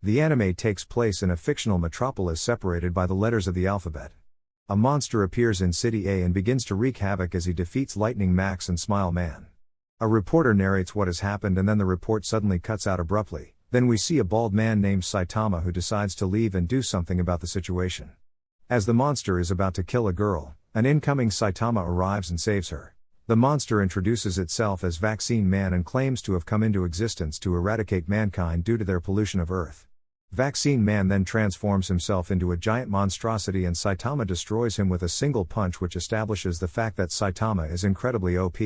The anime takes place in a fictional metropolis separated by the letters of the alphabet. A monster appears in City A and begins to wreak havoc as he defeats Lightning Max and Smile Man. A reporter narrates what has happened and then the report suddenly cuts out abruptly. Then we see a bald man named Saitama who decides to leave and do something about the situation. As the monster is about to kill a girl, an incoming Saitama arrives and saves her. The monster introduces itself as Vaccine Man and claims to have come into existence to eradicate mankind due to their pollution of Earth. Vaccine Man then transforms himself into a giant monstrosity and Saitama destroys him with a single punch, which establishes the fact that Saitama is incredibly OP.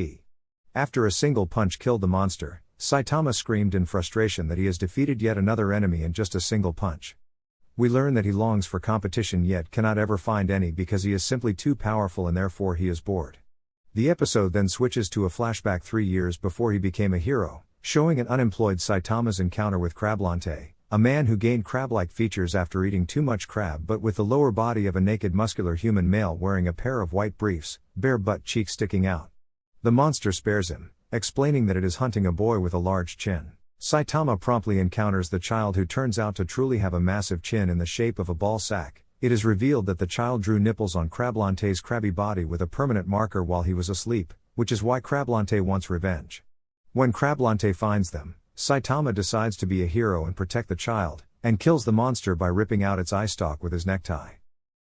After a single punch killed the monster, Saitama screamed in frustration that he has defeated yet another enemy in just a single punch. We learn that he longs for competition yet cannot ever find any because he is simply too powerful and therefore he is bored. The episode then switches to a flashback 3 years before he became a hero, showing an unemployed Saitama's encounter with Crablante, a man who gained crab-like features after eating too much crab but with the lower body of a naked muscular human male wearing a pair of white briefs, bare butt cheeks sticking out. The monster spares him, explaining that it is hunting a boy with a large chin. Saitama promptly encounters the child who turns out to truly have a massive chin in the shape of a ball sack. It is revealed that the child drew nipples on Crablante's crabby body with a permanent marker while he was asleep, which is why Crablante wants revenge. When Crablante finds them, Saitama decides to be a hero and protect the child, and kills the monster by ripping out its eye stalk with his necktie.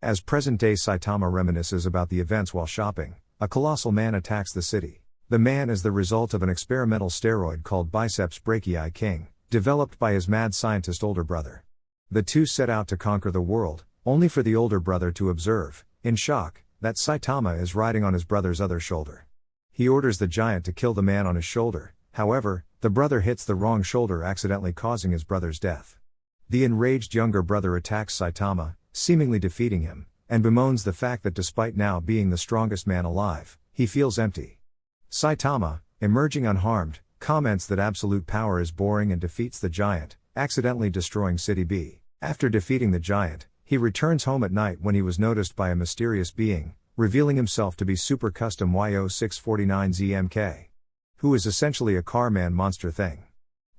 As present-day Saitama reminisces about the events while shopping, a colossal man attacks the city. The man is the result of an experimental steroid called Biceps Brachii King, developed by his mad scientist older brother. The two set out to conquer the world, only for the older brother to observe, in shock, that Saitama is riding on his brother's other shoulder. He orders the giant to kill the man on his shoulder, however, the brother hits the wrong shoulder, accidentally causing his brother's death. The enraged younger brother attacks Saitama, seemingly defeating him, and bemoans the fact that despite now being the strongest man alive, he feels empty. Saitama, emerging unharmed, comments that absolute power is boring and defeats the giant, accidentally destroying City B. After defeating the giant, he returns home at night when he was noticed by a mysterious being, revealing himself to be Super Custom YO649ZMK. Who is essentially a Carman monster thing.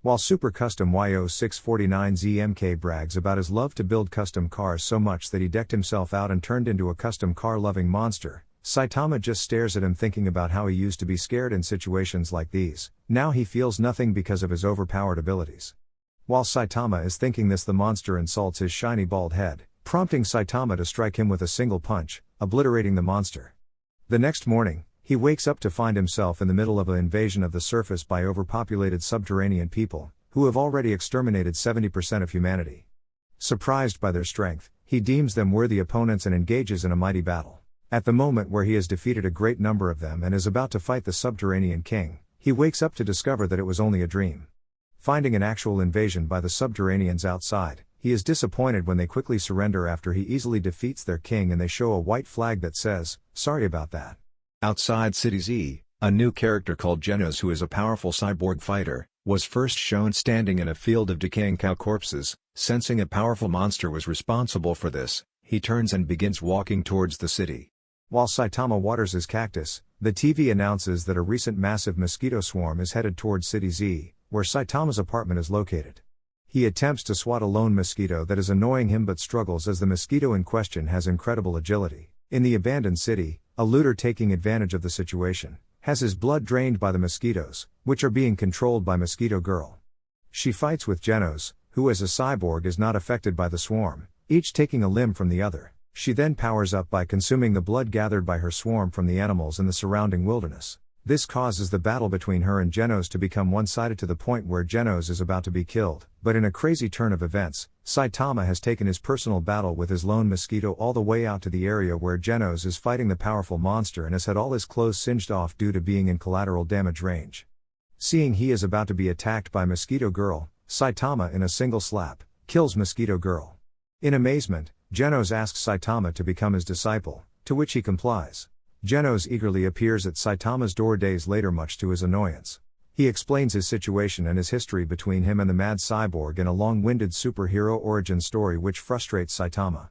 While Super Custom YO649ZMK brags about his love to build custom cars so much that he decked himself out and turned into a custom car-loving monster, Saitama just stares at him thinking about how he used to be scared in situations like these. Now he feels nothing because of his overpowered abilities. While Saitama is thinking this, the monster insults his shiny bald head, prompting Saitama to strike him with a single punch, obliterating the monster. The next morning, he wakes up to find himself in the middle of an invasion of the surface by overpopulated subterranean people, who have already exterminated 70% of humanity. Surprised by their strength, he deems them worthy opponents and engages in a mighty battle. At the moment where he has defeated a great number of them and is about to fight the subterranean king, he wakes up to discover that it was only a dream. Finding an actual invasion by the subterraneans outside, he is disappointed when they quickly surrender after he easily defeats their king and they show a white flag that says, "Sorry about that." Outside City Z, a new character called Genos, who is a powerful cyborg fighter, was first shown standing in a field of decaying cow corpses. Sensing a powerful monster was responsible for this, he turns and begins walking towards the city. While Saitama waters his cactus, the TV announces that a recent massive mosquito swarm is headed towards City Z, where Saitama's apartment is located. He attempts to swat a lone mosquito that is annoying him but struggles as the mosquito in question has incredible agility. In the abandoned city, a looter taking advantage of the situation, has his blood drained by the mosquitoes, which are being controlled by Mosquito Girl. She fights with Genos, who as a cyborg is not affected by the swarm, each taking a limb from the other. She then powers up by consuming the blood gathered by her swarm from the animals in the surrounding wilderness. This causes the battle between her and Genos to become one-sided to the point where Genos is about to be killed, but in a crazy turn of events, Saitama has taken his personal battle with his lone mosquito all the way out to the area where Genos is fighting the powerful monster and has had all his clothes singed off due to being in collateral damage range. Seeing he is about to be attacked by Mosquito Girl, Saitama in a single slap, kills Mosquito Girl. In amazement, Genos asks Saitama to become his disciple, to which he complies. Genos eagerly appears at Saitama's door days later, much to his annoyance. He explains his situation and his history between him and the mad cyborg in a long-winded superhero origin story which frustrates Saitama.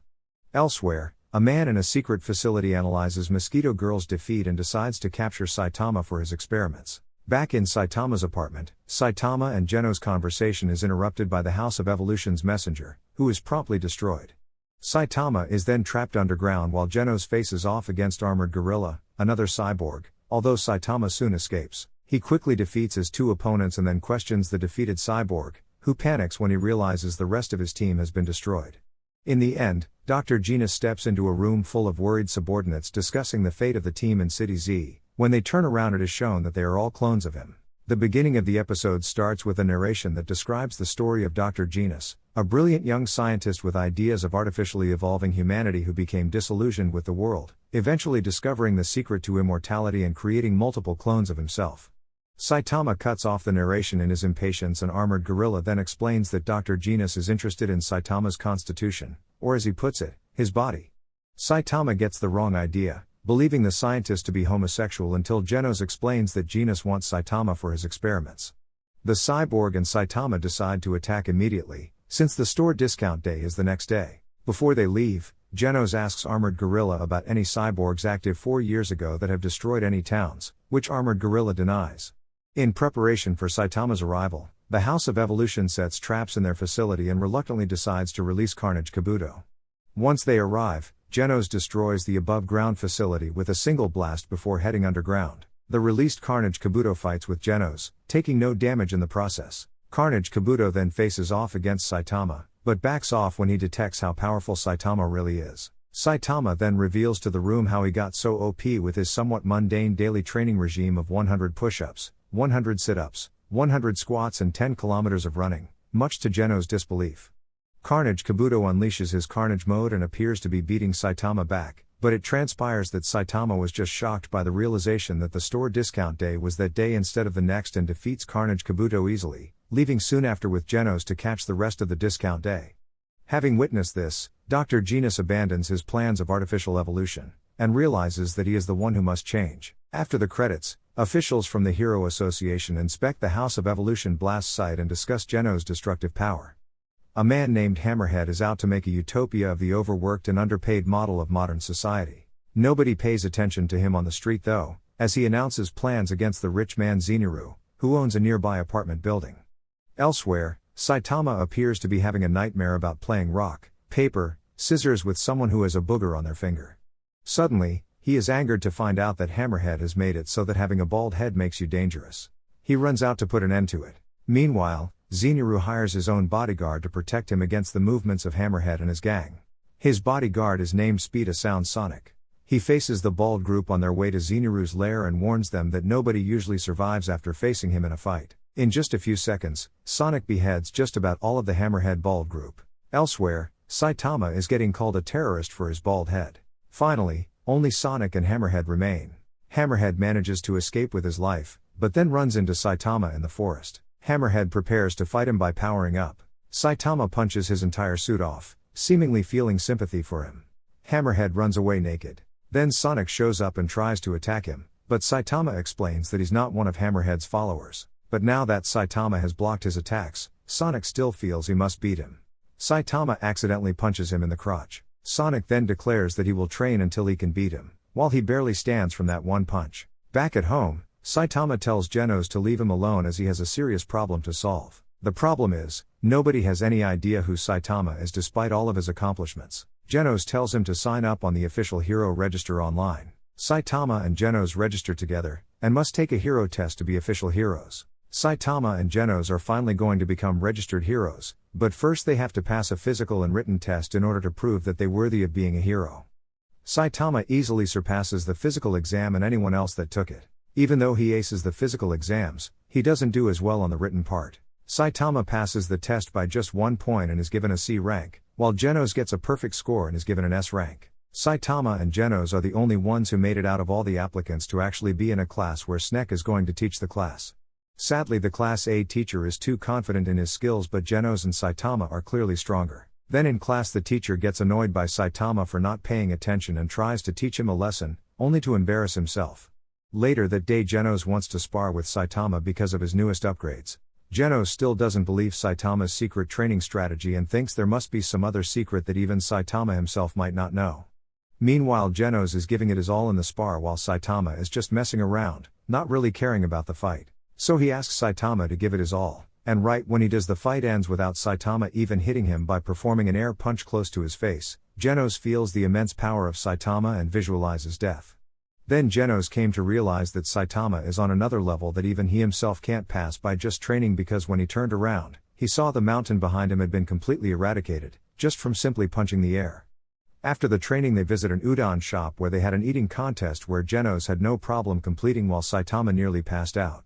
Elsewhere, a man in a secret facility analyzes Mosquito Girl's defeat and decides to capture Saitama for his experiments. Back in Saitama's apartment, Saitama and Geno's conversation is interrupted by the House of Evolution's messenger, who is promptly destroyed. Saitama is then trapped underground while Genos faces off against Armored Gorilla, another cyborg. Although Saitama soon escapes, he quickly defeats his two opponents and then questions the defeated cyborg, who panics when he realizes the rest of his team has been destroyed. In the end, Dr. Genus steps into a room full of worried subordinates discussing the fate of the team in City Z. When they turn around, it is shown that they are all clones of him. The beginning of the episode starts with a narration that describes the story of Dr. Genus, a brilliant young scientist with ideas of artificially evolving humanity who became disillusioned with the world, eventually discovering the secret to immortality and creating multiple clones of himself. Saitama cuts off the narration in his impatience, and Armored Gorilla then explains that Dr. Genus is interested in Saitama's constitution, or as he puts it, his body. Saitama gets the wrong idea, believing the scientist to be homosexual until Genos explains that Genus wants Saitama for his experiments. The cyborg and Saitama decide to attack immediately, since the store discount day is the next day. Before they leave, Genos asks Armored Gorilla about any cyborgs active 4 years ago that have destroyed any towns, which Armored Gorilla denies. In preparation for Saitama's arrival, the House of Evolution sets traps in their facility and reluctantly decides to release Carnage Kabuto. Once they arrive, Genos destroys the above-ground facility with a single blast before heading underground. The released Carnage Kabuto fights with Genos, taking no damage in the process. Carnage Kabuto then faces off against Saitama, but backs off when he detects how powerful Saitama really is. Saitama then reveals to the room how he got so OP with his somewhat mundane daily training regime of 100 push-ups, 100 sit-ups, 100 squats and 10 kilometers of running, much to Genos' disbelief. Carnage Kabuto unleashes his Carnage mode and appears to be beating Saitama back, but it transpires that Saitama was just shocked by the realization that the store discount day was that day instead of the next and defeats Carnage Kabuto easily, leaving soon after with Genos to catch the rest of the discount day. Having witnessed this, Dr. Genus abandons his plans of artificial evolution, and realizes that he is the one who must change. After the credits, officials from the Hero Association inspect the House of Evolution blast site and discuss Genos' destructive power. A man named Hammerhead is out to make a utopia of the overworked and underpaid model of modern society. Nobody pays attention to him on the street though, as he announces plans against the rich man Zenitsu, who owns a nearby apartment building. Elsewhere, Saitama appears to be having a nightmare about playing rock, paper, scissors with someone who has a booger on their finger. Suddenly, he is angered to find out that Hammerhead has made it so that having a bald head makes you dangerous. He runs out to put an end to it. Meanwhile, Zenitsu hires his own bodyguard to protect him against the movements of Hammerhead and his gang. His bodyguard is named Speed a Sound Sonic. He faces the bald group on their way to Zenitsu's lair and warns them that nobody usually survives after facing him in a fight. In just a few seconds, Sonic beheads just about all of the Hammerhead bald group. Elsewhere, Saitama is getting called a terrorist for his bald head. Finally, only Sonic and Hammerhead remain. Hammerhead manages to escape with his life, but then runs into Saitama in the forest. Hammerhead prepares to fight him by powering up. Saitama punches his entire suit off, seemingly feeling sympathy for him. Hammerhead runs away naked. Then Sonic shows up and tries to attack him, but Saitama explains that he's not one of Hammerhead's followers. But now that Saitama has blocked his attacks, Sonic still feels he must beat him. Saitama accidentally punches him in the crotch. Sonic then declares that he will train until he can beat him, while he barely stands from that one punch. Back at home, Saitama tells Genos to leave him alone as he has a serious problem to solve. The problem is, nobody has any idea who Saitama is despite all of his accomplishments. Genos tells him to sign up on the official hero register online. Saitama and Genos register together, and must take a hero test to be official heroes. Saitama and Genos are finally going to become registered heroes, but first they have to pass a physical and written test in order to prove that they're worthy of being a hero. Saitama easily surpasses the physical exam and anyone else that took it. Even though he aces the physical exams, he doesn't do as well on the written part. Saitama passes the test by just 1 point and is given a C rank, while Genos gets a perfect score and is given an S rank. Saitama and Genos are the only ones who made it out of all the applicants to actually be in a class where Snek is going to teach the class. Sadly, the Class A teacher is too confident in his skills, but Genos and Saitama are clearly stronger. Then in class the teacher gets annoyed by Saitama for not paying attention and tries to teach him a lesson, only to embarrass himself. Later that day Genos wants to spar with Saitama because of his newest upgrades. Genos still doesn't believe Saitama's secret training strategy and thinks there must be some other secret that even Saitama himself might not know. Meanwhile Genos is giving it his all in the spar while Saitama is just messing around, not really caring about the fight. So he asks Saitama to give it his all, and right when he does, the fight ends without Saitama even hitting him by performing an air punch close to his face. Genos feels the immense power of Saitama and visualizes death. Then Genos came to realize that Saitama is on another level that even he himself can't pass by just training, because when he turned around, he saw the mountain behind him had been completely eradicated, just from simply punching the air. After the training, they visit an udon shop where they had an eating contest where Genos had no problem completing while Saitama nearly passed out.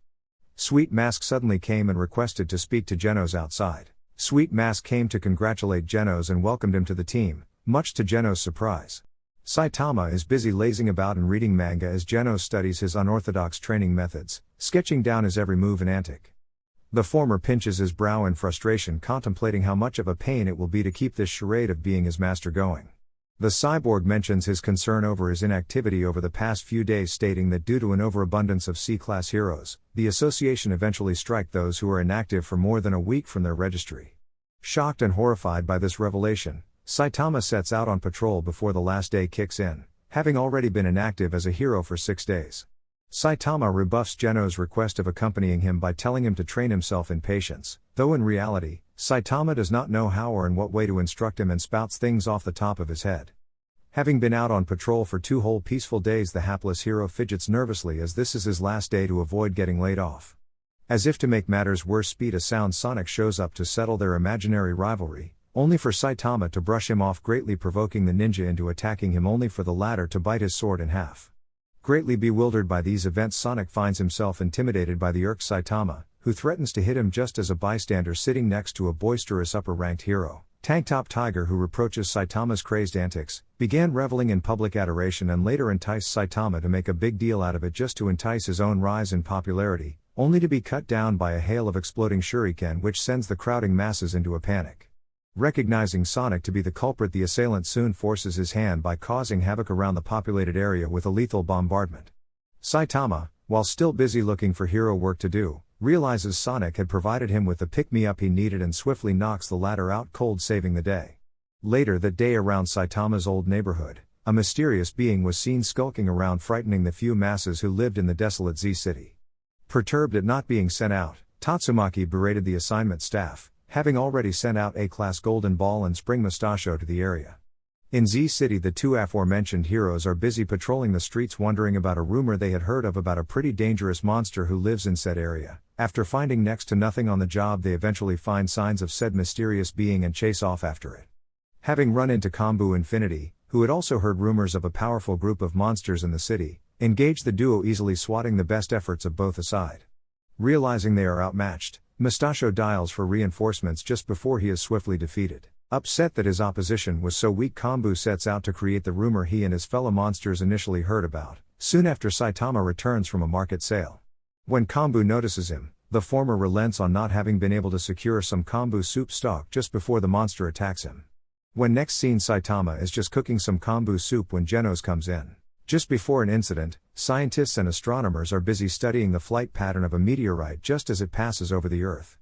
Sweet Mask suddenly came and requested to speak to Genos outside. Sweet Mask came to congratulate Genos and welcomed him to the team, much to Genos' surprise. Saitama is busy lazing about and reading manga as Genos studies his unorthodox training methods, sketching down his every move and antic. The former pinches his brow in frustration, contemplating how much of a pain it will be to keep this charade of being his master going. The cyborg mentions his concern over his inactivity over the past few days, stating that due to an overabundance of C-class heroes, the association eventually strike those who are inactive for more than a week from their registry. Shocked and horrified by this revelation, Saitama sets out on patrol before the last day kicks in, having already been inactive as a hero for 6 days. Saitama rebuffs Genos' request of accompanying him by telling him to train himself in patience, though in reality, Saitama does not know how or in what way to instruct him and spouts things off the top of his head. Having been out on patrol for 2 whole peaceful days, the hapless hero fidgets nervously as this is his last day to avoid getting laid off. As if to make matters worse, Speed a Sound Sonic shows up to settle their imaginary rivalry, only for Saitama to brush him off, greatly provoking the ninja into attacking him, only for the latter to bite his sword in half. Greatly bewildered by these events, Sonic finds himself intimidated by the irked Saitama, who threatens to hit him just as a bystander sitting next to a boisterous upper-ranked hero, Tank Top Tiger, who reproaches Saitama's crazed antics, began reveling in public adoration and later enticed Saitama to make a big deal out of it just to entice his own rise in popularity, only to be cut down by a hail of exploding shuriken which sends the crowding masses into a panic. Recognizing Sonic to be the culprit, the assailant soon forces his hand by causing havoc around the populated area with a lethal bombardment. Saitama, while still busy looking for hero work to do, realizes Sonic had provided him with the pick-me-up he needed and swiftly knocks the latter out cold, saving the day. Later that day, around Saitama's old neighborhood, a mysterious being was seen skulking around, frightening the few masses who lived in the desolate Z City. Perturbed at not being sent out, Tatsumaki berated the assignment staff, having already sent out A-class Golden Ball and Spring Mustachio to the area. In Z City, the 2 aforementioned heroes are busy patrolling the streets, wondering about a rumor they had heard of about a pretty dangerous monster who lives in said area. After finding next to nothing on the job, they eventually find signs of said mysterious being and chase off after it. Having run into Kombu Infinity, who had also heard rumors of a powerful group of monsters in the city, engage the duo, easily swatting the best efforts of both aside. Realizing they are outmatched, Mustachio dials for reinforcements just before he is swiftly defeated. Upset that his opposition was so weak, Kombu sets out to create the rumor he and his fellow monsters initially heard about, soon after Saitama returns from a market sale. When Kombu notices him, the former relents on not having been able to secure some kombu soup stock just before the monster attacks him. When next seen, Saitama is just cooking some kombu soup when Genos comes in. Just before an incident, scientists and astronomers are busy studying the flight pattern of a meteorite just as it passes over the Earth.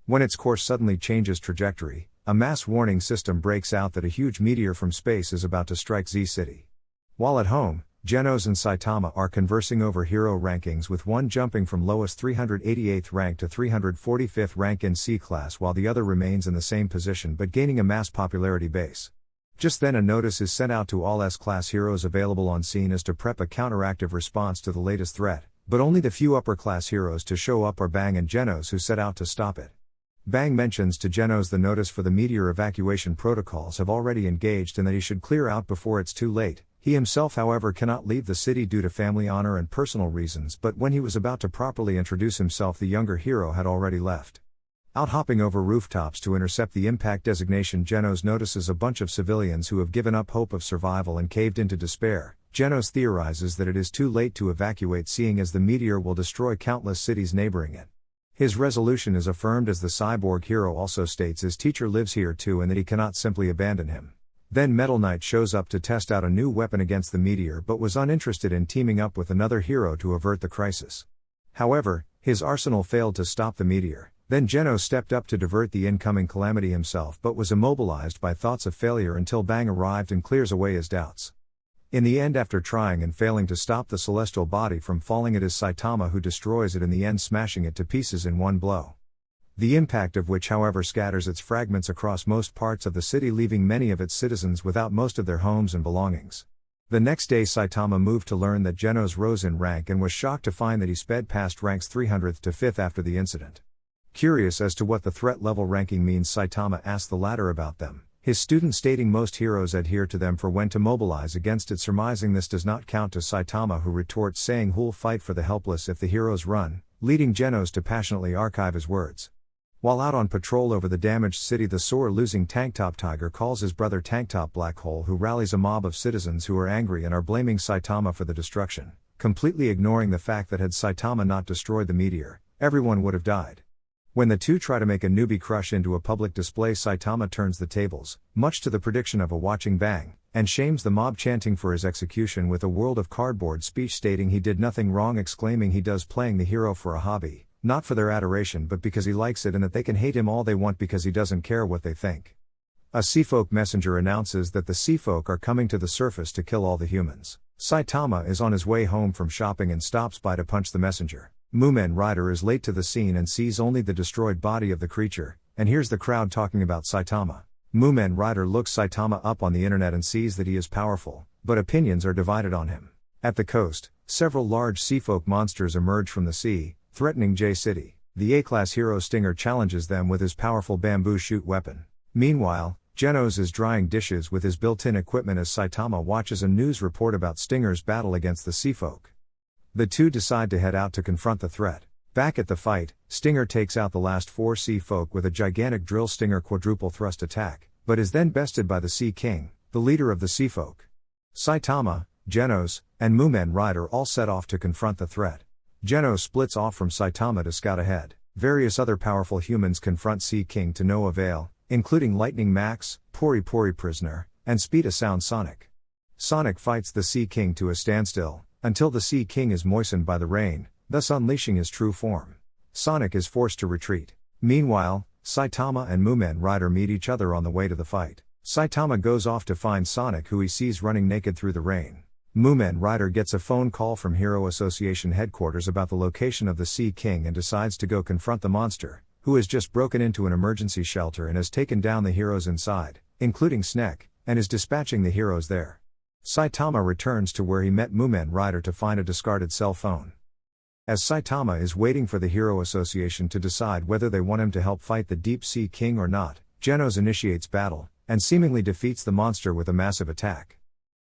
When its course suddenly changes trajectory, a mass warning system breaks out that a huge meteor from space is about to strike Z City. While at home, Genos and Saitama are conversing over hero rankings, with one jumping from lowest 388th rank to 345th rank in C-class, while the other remains in the same position but gaining a mass popularity base. Just then a notice is sent out to all S-class heroes available on scene as to prep a counteractive response to the latest threat, but only the few upper-class heroes to show up are Bang and Genos, who set out to stop it. Bang mentions to Genos the notice for the meteor evacuation protocols have already engaged and that he should clear out before it's too late. He himself, however, cannot leave the city due to family honor and personal reasons, but when he was about to properly introduce himself, the younger hero had already left. Out hopping over rooftops to intercept the impact designation, Genos notices a bunch of civilians who have given up hope of survival and caved into despair. Genos theorizes that it is too late to evacuate, seeing as the meteor will destroy countless cities neighboring it. His resolution is affirmed as the cyborg hero also states his teacher lives here too and that he cannot simply abandon him. Then Metal Knight shows up to test out a new weapon against the meteor, but was uninterested in teaming up with another hero to avert the crisis. However, his arsenal failed to stop the meteor. Then Genos stepped up to divert the incoming calamity himself, but was immobilized by thoughts of failure until Bang arrived and clears away his doubts. In the end, after trying and failing to stop the celestial body from falling, it is Saitama who destroys it, in the end smashing it to pieces in one blow. The impact of which, however, scatters its fragments across most parts of the city, leaving many of its citizens without most of their homes and belongings. The next day, Saitama moved to learn that Genos rose in rank and was shocked to find that he sped past ranks 300th to 5th after the incident. Curious as to what the threat level ranking means, Saitama asked the latter about them, his student stating most heroes adhere to them for when to mobilize against it, surmising this does not count to Saitama, who retorts saying who'll fight for the helpless if the heroes run, leading Genos to passionately archive his words. While out on patrol over the damaged city, the sore-losing Tanktop Tiger calls his brother Tanktop Black Hole, who rallies a mob of citizens who are angry and are blaming Saitama for the destruction, completely ignoring the fact that had Saitama not destroyed the meteor, everyone would have died. When the two try to make a newbie crush into a public display, Saitama turns the tables, much to the prediction of a watching bang, and shames the mob, chanting for his execution with a world of cardboard speech stating he did nothing wrong, exclaiming he does playing the hero for a hobby, not for their adoration but because he likes it, and that they can hate him all they want because he doesn't care what they think. A Seafolk messenger announces that the Seafolk are coming to the surface to kill all the humans. Saitama is on his way home from shopping and stops by to punch the messenger. Moomin Rider is late to the scene and sees only the destroyed body of the creature, and hears the crowd talking about Saitama. Moomin Rider looks Saitama up on the internet and sees that he is powerful, but opinions are divided on him. At the coast, several large Seafolk monsters emerge from the sea, threatening J City. The A-class hero Stinger challenges them with his powerful bamboo shoot weapon. Meanwhile, Genos is drying dishes with his built-in equipment as Saitama watches a news report about Stinger's battle against the Seafolk. The two decide to head out to confront the threat. Back at the fight, Stinger takes out the last 4 Sea Folk with a gigantic drill Stinger quadruple thrust attack, but is then bested by the Sea King, the leader of the Sea Folk. Saitama, Genos, and Moomin Rider all set off to confront the threat. Genos splits off from Saitama to scout ahead. Various other powerful humans confront Sea King to no avail, including Lightning Max, Pori Pori Prisoner, and Speed a Sound Sonic. Sonic fights the Sea King to a standstill, until the Sea King is moistened by the rain, thus unleashing his true form. Sonic is forced to retreat. Meanwhile, Saitama and Moomin Rider meet each other on the way to the fight. Saitama goes off to find Sonic, who he sees running naked through the rain. Moomin Rider gets a phone call from Hero Association headquarters about the location of the Sea King and decides to go confront the monster, who has just broken into an emergency shelter and has taken down the heroes inside, including Snek, and is dispatching the heroes there. Saitama returns to where he met Moomin Rider to find a discarded cell phone. As Saitama is waiting for the Hero Association to decide whether they want him to help fight the Deep Sea King or not, Genos initiates battle, and seemingly defeats the monster with a massive attack.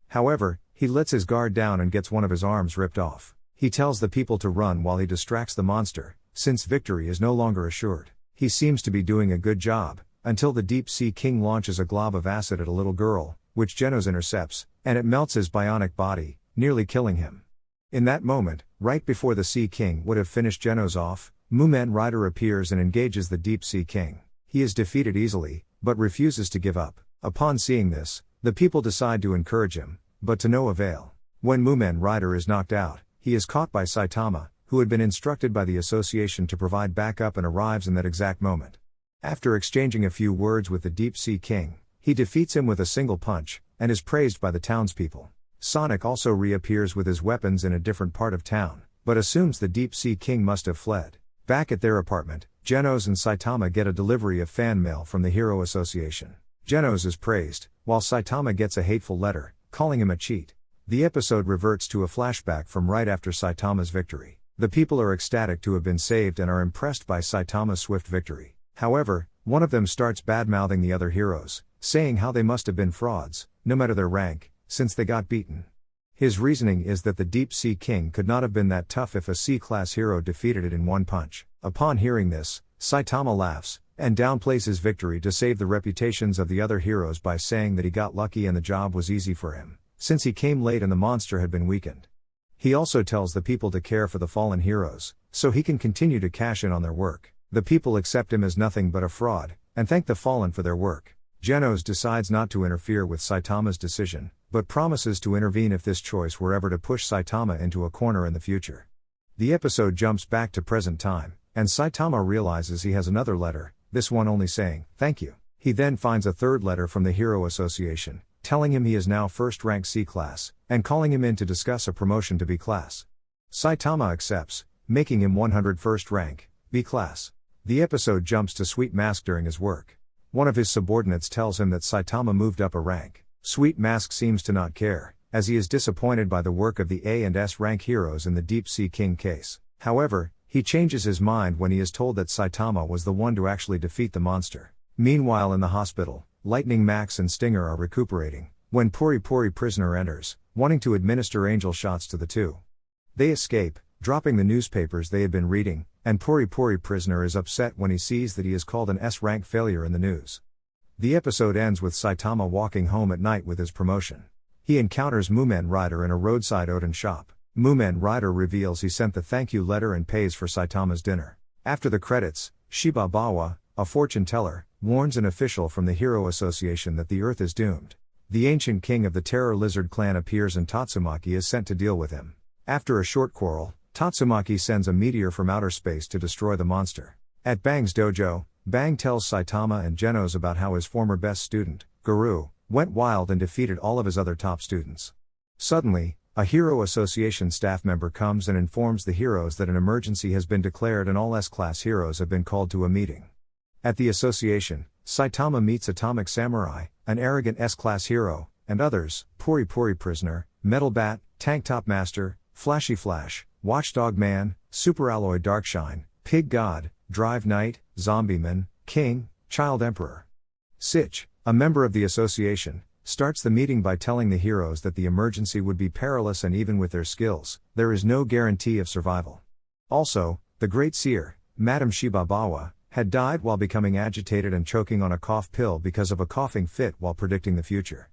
However, he lets his guard down and gets one of his arms ripped off. He tells the people to run while he distracts the monster, since victory is no longer assured. He seems to be doing a good job, until the Deep Sea King launches a glob of acid at a little girl, which Genos intercepts, and it melts his bionic body, nearly killing him. In that moment, right before the Sea King would have finished Genos off, Moomin Rider appears and engages the Deep Sea King. He is defeated easily, but refuses to give up. Upon seeing this, the people decide to encourage him, but to no avail. When Moomin Rider is knocked out, he is caught by Saitama, who had been instructed by the association to provide backup, and arrives in that exact moment. After exchanging a few words with the Deep Sea King, he defeats him with a single punch, and is praised by the townspeople. Sonic also reappears with his weapons in a different part of town, but assumes the Deep Sea King must have fled. Back at their apartment, Genos and Saitama get a delivery of fan mail from the Hero Association. Genos is praised, while Saitama gets a hateful letter, calling him a cheat. The episode reverts to a flashback from right after Saitama's victory. The people are ecstatic to have been saved and are impressed by Saitama's swift victory. However, one of them starts bad-mouthing the other heroes, saying how they must have been frauds, no matter their rank, since they got beaten. His reasoning is that the Deep Sea King could not have been that tough if a C-class hero defeated it in one punch. Upon hearing this, Saitama laughs, and downplays his victory to save the reputations of the other heroes by saying that he got lucky and the job was easy for him, since he came late and the monster had been weakened. He also tells the people to care for the fallen heroes, so he can continue to cash in on their work. The people accept him as nothing but a fraud, and thank the fallen for their work. Genos decides not to interfere with Saitama's decision, but promises to intervene if this choice were ever to push Saitama into a corner in the future. The episode jumps back to present time, and Saitama realizes he has another letter, this one only saying, "Thank you." He then finds a third letter from the Hero Association, telling him he is now first-rank C-class, and calling him in to discuss a promotion to B class. Saitama accepts, making him 101st rank, B class. The episode jumps to Sweet Mask during his work. One of his subordinates tells him that Saitama moved up a rank. Sweet Mask seems to not care, as he is disappointed by the work of the A and S rank heroes in the Deep Sea King case. However, he changes his mind when he is told that Saitama was the one to actually defeat the monster. Meanwhile in the hospital, Lightning Max and Stinger are recuperating, when Pori Pori Prisoner enters, wanting to administer angel shots to the two. They escape, dropping the newspapers they had been reading, and Pori Pori Prisoner is upset when he sees that he is called an S-rank failure in the news. The episode ends with Saitama walking home at night with his promotion. He encounters Mumen Rider in a roadside Oden shop. Mumen Rider reveals he sent the thank you letter and pays for Saitama's dinner. After the credits, Shiba Bawa, a fortune teller, warns an official from the Hero Association that the Earth is doomed. The ancient king of the Terror Lizard clan appears and Tatsumaki is sent to deal with him. After a short quarrel, Tatsumaki sends a meteor from outer space to destroy the monster. At Bang's dojo, Bang tells Saitama and Genos about how his former best student, Guru, went wild and defeated all of his other top students. Suddenly, a Hero Association staff member comes and informs the heroes that an emergency has been declared and all S-class heroes have been called to a meeting. At the association, Saitama meets Atomic Samurai, an arrogant S-class hero, and others, Pori Pori Prisoner, Metal Bat, Tank Top Master, Flashy Flash, Watchdog Man, Super Alloy Darkshine, Pig God, Drive Knight, Zombieman, King, Child Emperor. Sitch, a member of the association, starts the meeting by telling the heroes that the emergency would be perilous and even with their skills, there is no guarantee of survival. Also, the Great Seer, Madame Shibabawa, had died while becoming agitated and choking on a cough pill because of a coughing fit while predicting the future.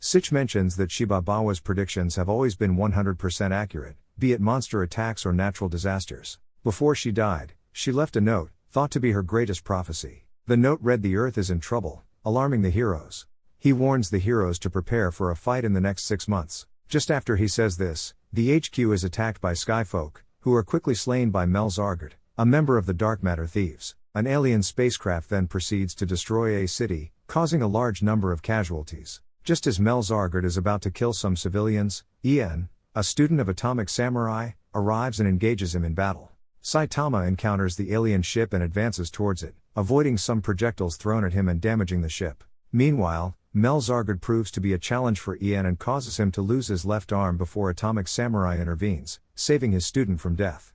Sitch mentions that Shibabawa's predictions have always been 100% accurate, be it monster attacks or natural disasters. Before she died, she left a note, thought to be her greatest prophecy. The note read, "The Earth is in trouble," alarming the heroes. He warns the heroes to prepare for a fight in the next 6 months. Just after he says this, the HQ is attacked by Skyfolk, who are quickly slain by Mel Zargard, a member of the Dark Matter Thieves. An alien spacecraft then proceeds to destroy a city, causing a large number of casualties. Just as Mel Zargard is about to kill some civilians, Ian, a student of Atomic Samurai, arrives and engages him in battle. Saitama encounters the alien ship and advances towards it, avoiding some projectiles thrown at him and damaging the ship. Meanwhile, Mel Zargard proves to be a challenge for Ian and causes him to lose his left arm before Atomic Samurai intervenes, saving his student from death.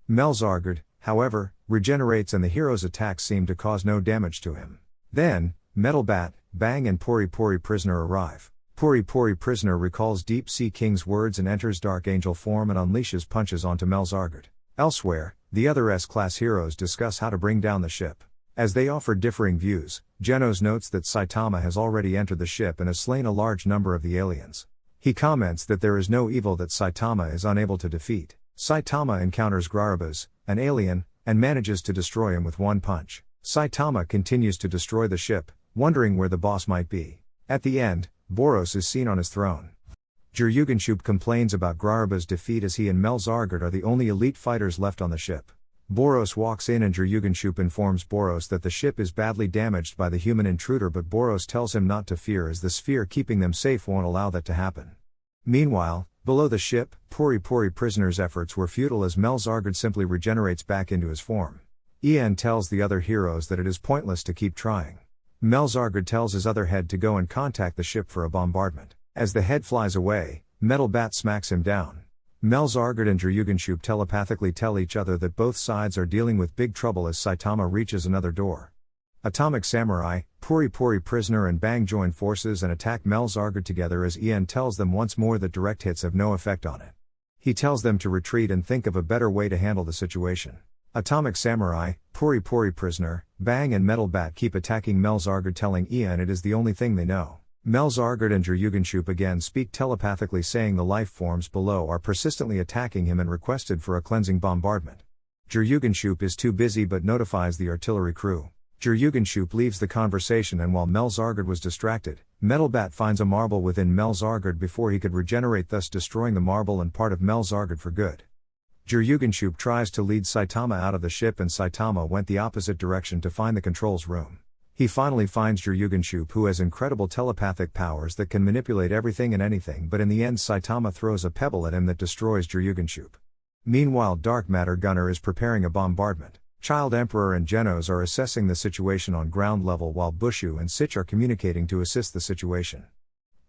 Mel Zargard, however, regenerates and the hero's attacks seem to cause no damage to him. Then, Metal Bat, Bang and Pori Pori Prisoner arrive. Pori Pori Prisoner recalls Deep Sea King's words and enters Dark Angel form and unleashes punches onto Mel Zargard. Elsewhere, the other S-class heroes discuss how to bring down the ship. As they offer differing views, Genos notes that Saitama has already entered the ship and has slain a large number of the aliens. He comments that there is no evil that Saitama is unable to defeat. Saitama encounters Grarabas, an alien, and manages to destroy him with one punch. Saitama continues to destroy the ship, wondering where the boss might be. At the end, Boros is seen on his throne. Juryuganshub complains about Graraba's defeat as he and Mel Zargard are the only elite fighters left on the ship. Boros walks in and Juryuganshub informs Boros that the ship is badly damaged by the human intruder, but Boros tells him not to fear as the sphere keeping them safe won't allow that to happen. Meanwhile, below the ship, Pori Pori Prisoner's efforts were futile as Mel Zargard simply regenerates back into his form. Ian tells the other heroes that it is pointless to keep trying. Mel Zargard tells his other head to go and contact the ship for a bombardment. As the head flies away, Metal Bat smacks him down. Mel Zargard and Juryuganshub telepathically tell each other that both sides are dealing with big trouble as Saitama reaches another door. Atomic Samurai, Pori Pori Prisoner and Bang join forces and attack Mel Zargard together as Ian tells them once more that direct hits have no effect on it. He tells them to retreat and think of a better way to handle the situation. Atomic Samurai, Pori Pori Prisoner, Bang and Metal Bat keep attacking Mel Zargard, telling Ian it is the only thing they know. Mel Zargard and Juryuganshub again speak telepathically, saying the life forms below are persistently attacking him and requested for a cleansing bombardment. Juryuganshub is too busy but notifies the artillery crew. Juryuganshub leaves the conversation, and while Mel Zargard was distracted, Metal Bat finds a marble within Mel Zargard before he could regenerate, thus destroying the marble and part of Mel Zargard for good. Juryuganshub tries to lead Saitama out of the ship and Saitama went the opposite direction to find the controls room. He finally finds Jiryugunshoop, who has incredible telepathic powers that can manipulate everything and anything, but in the end Saitama throws a pebble at him that destroys Jiryugunshoop. Meanwhile, Dark Matter Gunner is preparing a bombardment. Child Emperor and Genos are assessing the situation on ground level while Bushu and Sitch are communicating to assist the situation.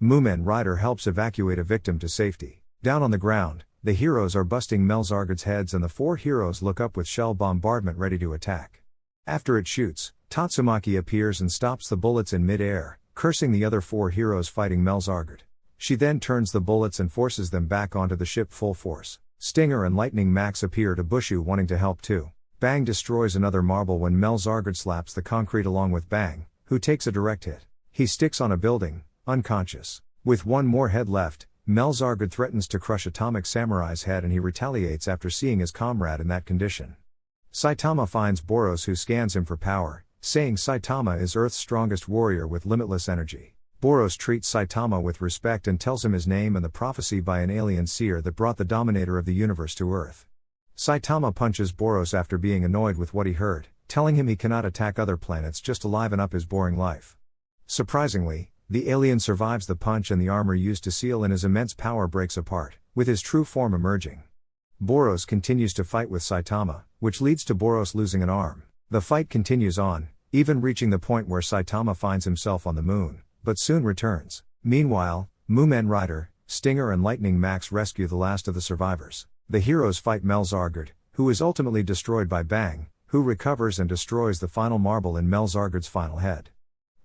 Moomin Rider helps evacuate a victim to safety. Down on the ground, the heroes are busting Melzargard's heads and the 4 heroes look up with shell bombardment ready to attack. After it shoots, Tatsumaki appears and stops the bullets in mid-air, cursing the other 4 heroes fighting Melzargard. She then turns the bullets and forces them back onto the ship full force. Stinger and Lightning Max appear to Bushu wanting to help too. Bang destroys another marble when Melzargard slaps the concrete along with Bang, who takes a direct hit. He sticks on a building, unconscious. With one more head left, Melzargard threatens to crush Atomic Samurai's head and he retaliates after seeing his comrade in that condition. Saitama finds Boros, who scans him for power, saying Saitama is Earth's strongest warrior with limitless energy. Boros treats Saitama with respect and tells him his name and the prophecy by an alien seer that brought the dominator of the universe to Earth. Saitama punches Boros after being annoyed with what he heard, telling him he cannot attack other planets just to liven up his boring life. Surprisingly, the alien survives the punch and the armor used to seal in his immense power breaks apart, with his true form emerging. Boros continues to fight with Saitama, which leads to Boros losing an arm. The fight continues on, even reaching the point where Saitama finds himself on the moon, but soon returns. Meanwhile, Moomin Rider, Stinger and Lightning Max rescue the last of the survivors. The heroes fight Melzargard, who is ultimately destroyed by Bang, who recovers and destroys the final marble in Melzargard's final head.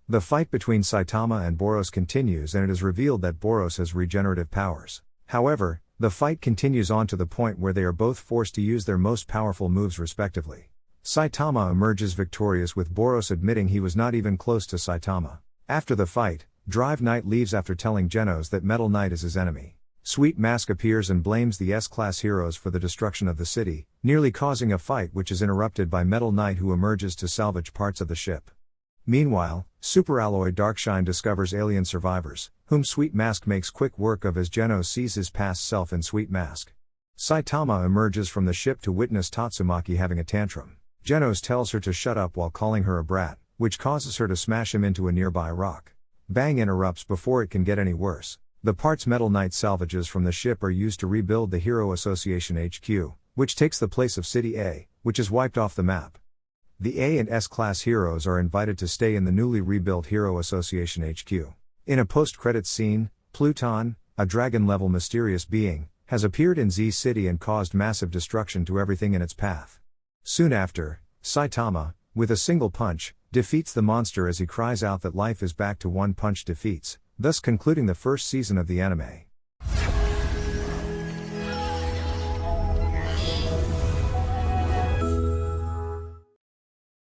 The fight between Saitama and Boros continues and it is revealed that Boros has regenerative powers. However, the fight continues on to the point where they are both forced to use their most powerful moves respectively. Saitama emerges victorious with Boros admitting he was not even close to Saitama. After the fight, Drive Knight leaves after telling Genos that Metal Knight is his enemy. Sweet Mask appears and blames the S-Class heroes for the destruction of the city, nearly causing a fight which is interrupted by Metal Knight, who emerges to salvage parts of the ship. Meanwhile, Superalloy Darkshine discovers alien survivors, whom Sweet Mask makes quick work of as Genos sees his past self in Sweet Mask. Saitama emerges from the ship to witness Tatsumaki having a tantrum. Genos tells her to shut up while calling her a brat, which causes her to smash him into a nearby rock. Bang interrupts before it can get any worse. The parts Metal Knight salvages from the ship are used to rebuild the Hero Association HQ, which takes the place of City A, which is wiped off the map. The A and S-Class heroes are invited to stay in the newly rebuilt Hero Association HQ. In a post-credits scene, Pluton, a dragon-level mysterious being, has appeared in Z City and caused massive destruction to everything in its path. Soon after, Saitama, with a single punch, defeats the monster as he cries out that life is back to one punch defeats, thus concluding the first season of the anime.